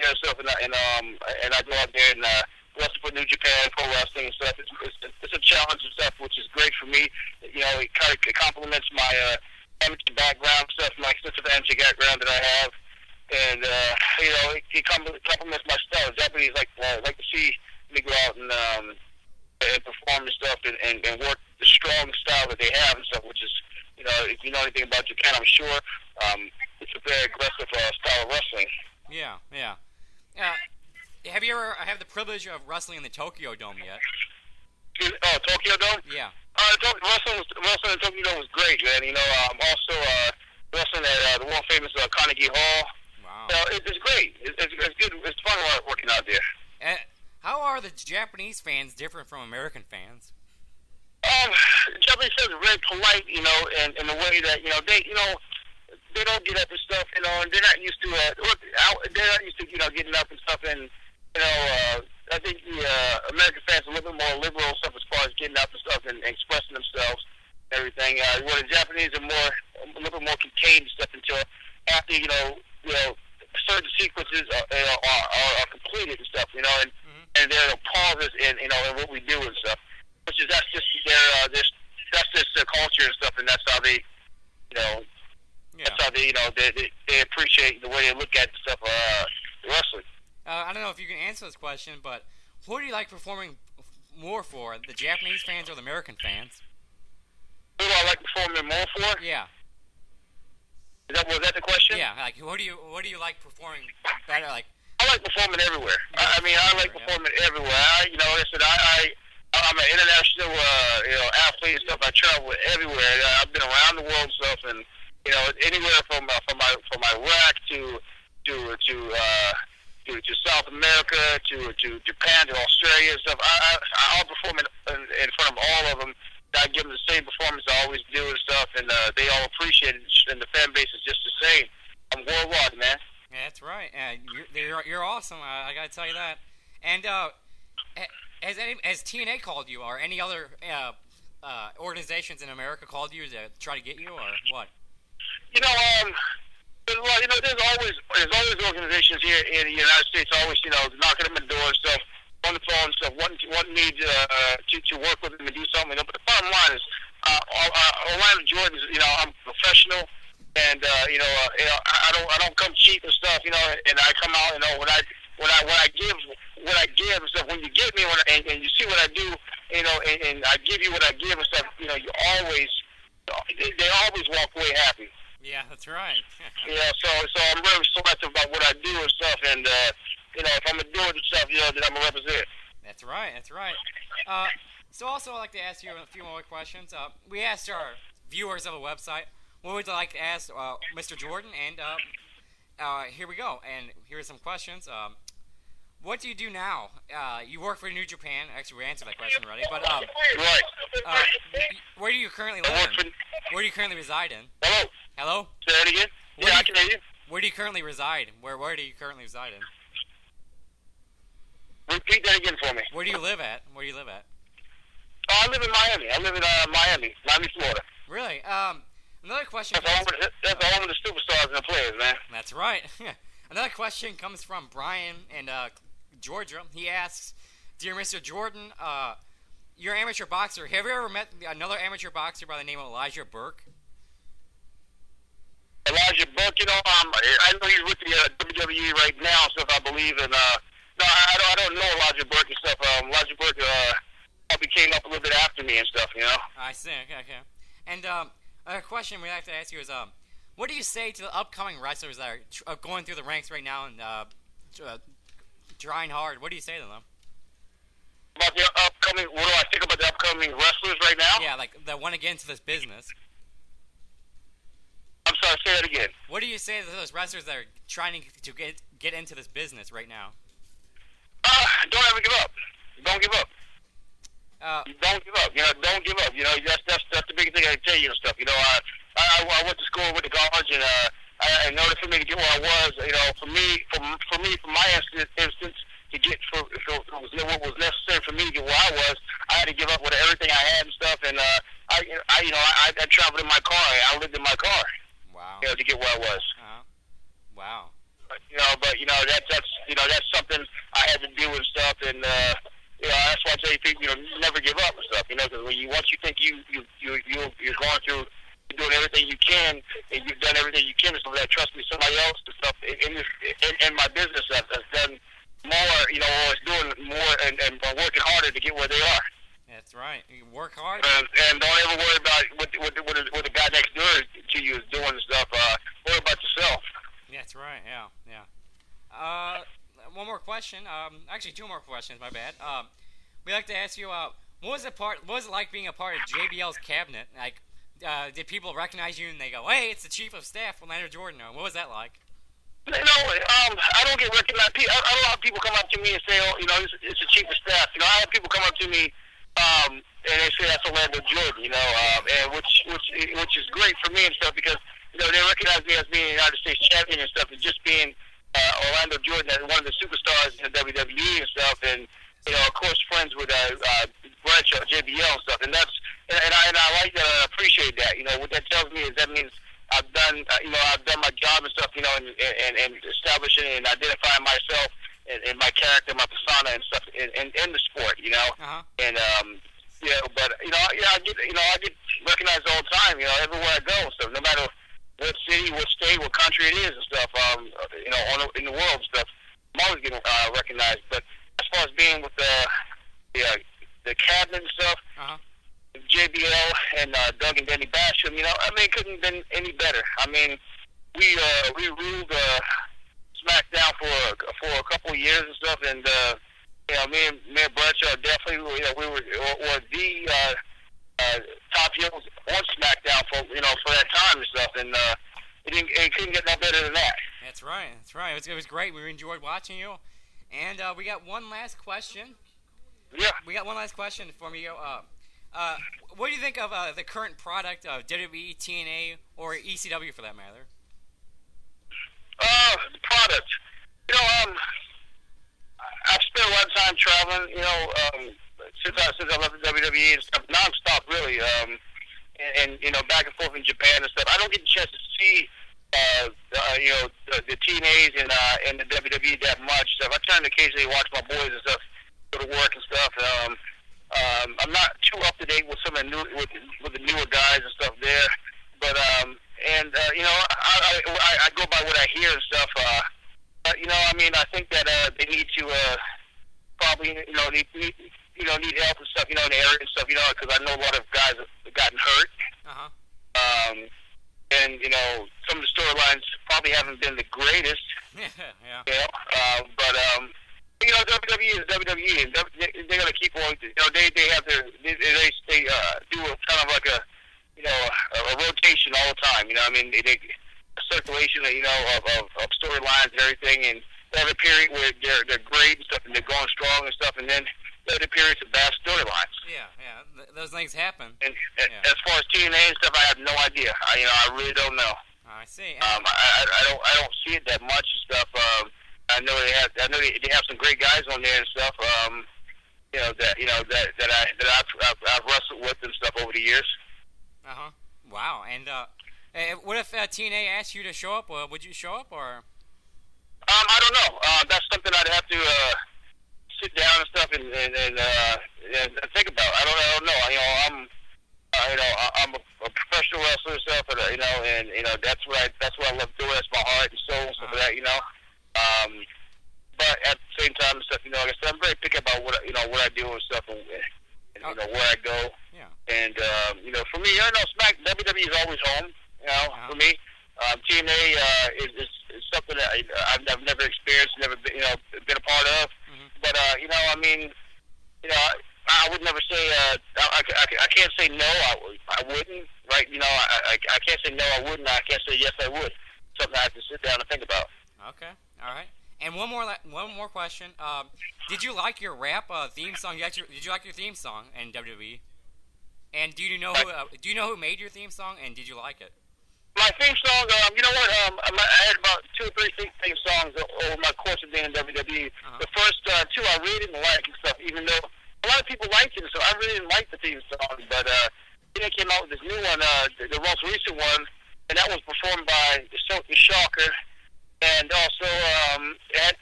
there and stuff, and I go out there and wrestle for New Japan Pro Wrestling and stuff. It's a challenge and stuff, which is great for me. You know, it kind of complements my amateur background stuff, my extensive amateur background that I have, and you know, it complements my style. Japanese like to see me go out and perform and stuff, and work the strong style that they have and stuff, which is, you know, if you know anything about Japan, I'm sure it's a very aggressive style of wrestling. Yeah. Have you ever had the privilege of wrestling in the Tokyo Dome yet? Oh, Tokyo Dome? Yeah. Wrestling in Tokyo Dome was great, man. You know, also wrestling at the world famous Carnegie Hall. Wow. It's great. It's good. It's fun working out there. How are the Japanese fans different from American fans? Japanese fans are very polite, you know, and in the way that, you know, they don't get up and stuff, you know, and they're not used to you know, getting up and stuff, and you know, I think the American fans are a little bit more liberal and stuff as far as getting up and stuff and expressing themselves and everything. Where the Japanese are a little bit more contained and stuff until after, you know, certain sequences are completed and stuff, you know, and there are pauses in, you know, in what we do and stuff. That's just their culture and stuff, and that's how they, you know, that's how they, you know, they appreciate the way they look at stuff, wrestling. I don't know if you can answer this question, but who do you like performing more for, the Japanese fans or the American fans? Who do I like performing more for? Yeah. Was that the question? Yeah, like what do you like performing better? Like, I like performing everywhere. I mean, I like performing everywhere. You know, like I said, I'm an international, you know, athlete and stuff. I travel everywhere. I've been around the world and stuff, and you know, anywhere from Iraq to South America to Japan to Australia and stuff. I'll perform in front of all of them. I give them the same performance I always do and stuff, and they all appreciate it, and the fan base is just the same. I'm worldwide, man. Yeah, that's right. You're awesome. I gotta tell you that. And has TNA called you, or any other organizations in America called you to try to get you, or what? You know, well, you know, there's always organizations here in the United States, always, you know, knocking them on the door and stuff, on the phone and stuff, wanting me to work with them and do something. You know, but the bottom line is, Orlando Jordan, you know, I'm professional, and you know, I don't come cheap and stuff, you know, and I come out, you know, when I give and stuff. When you get me, and you see what I do, you know, and I give you what I give and stuff, you know, they always walk away happy. Yeah, that's right. Yeah, so I'm very selective about what I do and stuff, and you know, if I'm gonna do it and stuff, you know, then I'm gonna represent. That's right. So also, I'd like to ask you a few more questions. We asked our viewers of the website what would you like to ask Mr. Jordan, and here we go. And here are some questions. What do you do now? You work for New Japan. Actually, we answered that question already. But Right. Where do you currently live? Where do you currently reside in? Hello? Hello? Say that again? I can hear you. Where do you currently reside? Where do you currently reside in? Repeat that again for me. Where do you live at? Where do you live at? Oh, I live in Miami. I live in Miami, Florida. Really? Another question. That's the home of the superstars and the players, man. That's right. Another question comes from Brian in Georgia. He asks, "Dear Mr. Jordan, you're an amateur boxer. Have you ever met another amateur boxer by the name of Elijah Burke?" Elijah Burke, you know, I know he's with the WWE right now, stuff, I believe, and no, I don't know Elijah Burke and stuff. Elijah Burke probably came up a little bit after me and stuff, you know. I see. Okay. And a question we'd like to ask you is, what do you say to the upcoming wrestlers that are going through the ranks right now and trying hard? What do you say to them? About the upcoming, what do I think about the upcoming wrestlers right now? Yeah, like that want to get into this business. I'm sorry, say that again. What do you say to those wrestlers that are trying to get into this business right now? Don't ever give up. Don't give up. Don't give up. You know, don't give up. You know, that's the big thing I can tell you and stuff. You know, I went to school with the college, and in order for me to get where I was, you know, for my instance, to get what was necessary for me to get where I was, I had to give up with everything I had and stuff. And I traveled in my car. I lived in my car. Wow. You know, to get where I was. Wow. But you know, that's that's something I had to do and stuff, and that's why I tell you people, never give up and stuff, because once you think you're going through, you're doing everything you can, and you've done everything you can, so that trust me, somebody else and stuff in my business has done more, or is doing more and working harder to get where they are. That's right. You work hard. And don't ever worry about what the guy next door to you is doing and stuff. Worry about yourself. That's right. Yeah. One more question. Actually, two more questions. My bad. We'd like to ask you, what was it like being a part of JBL's cabinet? Like, did people recognize you and they go, "Hey, it's the chief of staff, Orlando Jordan"? What was that like? I don't get recognized. A lot of people come up to me and say, "Oh, it's the chief of staff." I have people come up to me. And they say that's Orlando Jordan, and which is great for me and stuff because they recognize me as being a United States champion and stuff, and just being Orlando Jordan as one of the superstars in the WWE and stuff, and of course friends with Bradshaw, JBL and stuff, and I like that. I appreciate that. What that tells me is that means I've done my job and stuff, and establishing and identifying myself. And my character, my persona, and stuff in the sport, Uh-huh. and but I get recognized all the time, everywhere I go, so no matter what city, what state, what country it is, and stuff, in the world and stuff, I'm always getting recognized. But as far as being with the cabinet and stuff, uh-huh. JBL and Doug and Danny Basham, it couldn't have been any better. We ruled. SmackDown for a couple of years and stuff, and me and Bradshaw definitely, we were the top heels on SmackDown for that time and stuff, and it couldn't get no better than that. That's right. It was great. We enjoyed watching you, and we got one last question. Yeah. We got one last question from you. What do you think of the current product of WWE, TNA, or ECW for that matter? The product. I've spent a lot of time traveling, since I left the WWE and stuff, nonstop really, and back and forth in Japan and stuff. I don't get a chance to see, the TNAs and the WWE that much stuff. I try to occasionally watch my boys and stuff, go to work and stuff. I'm not too up to date with some of the with the newer guys and stuff there, but I go by what I hear and stuff. I think that they need to probably need help and stuff, in the area and stuff, because I know a lot of guys have gotten hurt. Uh-huh. And some of the storylines probably haven't been the greatest. Yeah. But WWE is WWE, and they're gonna keep on. They have their they do a kind of like a rotation all the time. They a circulation of storylines and everything, and they have a period where they're great and stuff, and they're going strong and stuff, and then they have a period of bad storylines. Yeah. Those things happen. And as far as TNA and stuff, I have no idea. I really don't know. I see. I don't see it that much and stuff. I know they have some great guys on there and stuff. That I've wrestled with and stuff over the years. Uh-huh. Wow. And what if TNA asked you to show up? Would you show up, or? I don't know. That's something I'd have to sit down and stuff and think about. I don't know. I'm a professional wrestler and stuff, and that's what I love doing. That's my heart and soul and stuff like that. But at the same time and stuff, like I said, I'm very picky about what I do and stuff, and where I go. Yeah. And for me, WWE is always home. For me, TNA is something that I've never experienced, never been a part of. Mm-hmm. But I would never say I can't say no. I wouldn't. Right? I can't say no. I wouldn't. I can't say yes. I would. Something I have to sit down and think about. Okay. All right. And one more question. Did you like your rap theme song? Did you like your theme song in WWE? And do you know who made your theme song? And did you like it? My theme song, you know what? I had about 2 or 3 theme songs over my course of being in WWE. Uh-huh. The first 2 I really didn't like and stuff, even though a lot of people liked it, so I really didn't like the theme song. But then they came out with this new one, the most recent one, and that was performed by the Silky Shocker, and also it had